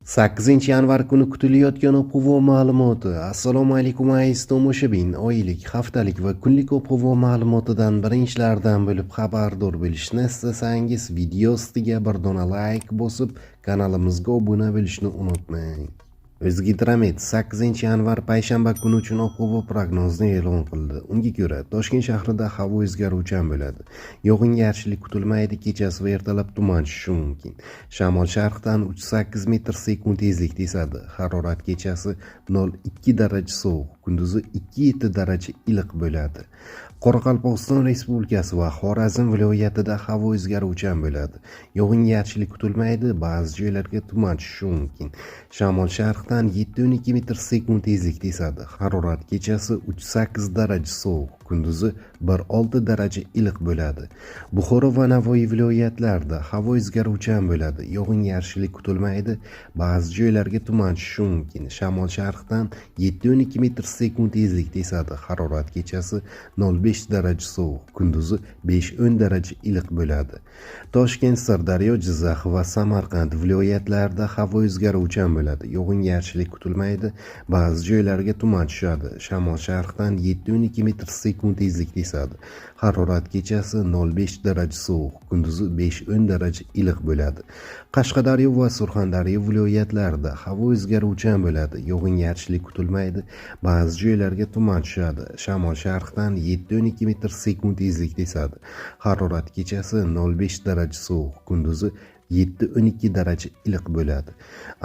8 yanvar kuni kutilayotgan ob-havo ma'lumoti. Assalomu alaykum aziz tomoshabin. Oylik, haftalik va kunlik ob-havo ma'lumotidan birinchilardan bo'lib xabardor bo'lishni istasangiz, video ostiga bir dona like bosib, kanalimizga obuna bo'lishni unutmang. O'zgidromet 8-yanvar payshanba kuni uchun ob-havo prognozini e'lon qildi. Unga ko'ra, Toshkent shahrida havo o'zgaruvchan bo'ladi. Yog'ingarchilik kutilmaydi, kechasi va ertalab tuman tushishi mumkin. Shamol sharqdan 3-8 metr sekund tezlikda esadi. Harorat kechasi 0,2 daraja sovuq, kunduzi 2,7 daraja iliq bo'ladi. Qoraqalpog'iston Respublikasi va Xorazm viloyatida havo o'zgaruvchan bo'ladi. Yog'ingarchilik kutilmaydi, ba'zi joylarga tuman tushishi mumkin. Shamol sharqdan 7-12 metr sekund tezlikda esadi. Harorat kechasi 3-8 daraja sovuq, kunduzi 1,6 daraja iliq bo'ladi. Buxoro va Navoiy viloyatlarida havo o'zgaruvchan bo'ladi. Yog'ingarchilik kutilmaydi, ba'zi joylarga tuman tushishi mumkin. Shamol sharqdan 7-12 metr sekund tezlikda esadi. Harorat kechasi 0,5 daraja sovuq, kunduzi 5-10 daraja iliq bo'ladi. Toshkent, Sirdaryo, Jizzax va Samarqand viloyatlarida havo o'zgaruvchan bo'ladi. Yog'ingarchilik kutilmaydi, ba'zi joylarga tuman tushadi. Shamol sharqdan 7-12 metr sekund tezlikda esadi. Harorat kechasi 0,5 daraja sovuq, kunduzi 5-10 daraja iliq bo'ladi. Qashqadaryo va Surxondaryo viloyatlarida havo o'zgaruvchan bo'ladi. Yog'ingarchilik kutilmaydi, ba'zi joylarga tuman tushadi. Shamol sharqdan 7-12 metr sekund tezlikda esadi. Harorat kechasi 0,5 daraja sovuq, kunduzi 7-12 daraja iliq bo'ladi.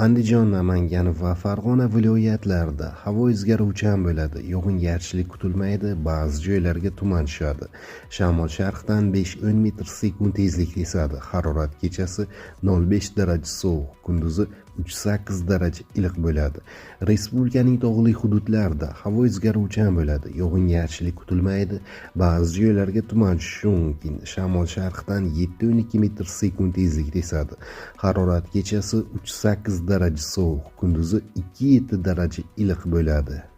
Andijon, Namangan va Farg'ona viloyatlarida havo o'zgaruvchan bo'ladi. Yog'ingarchilik kutilmaydi, ba'zi joylarga tuman tushadi. Shamol sharqdan 5-10 metr sekund tezlikda esadi. Harorat kechasi 0,5 daraja sovuq, kunduzi 3-8 daraja iliq bo'ladi. Respublikaning tog'li hududlarida havo o'zgaruvchan bo'ladi. Yog'ingarchilik kutilmaydi, ba'zi joylarga tuman tushishi mumkin. Shamol sharqdan 7-12 metr sekund tezlikda esadi. Harorat kechasi 3-8 daraja sovuq, kunduzi 2-7 daraja iliq bo'ladi.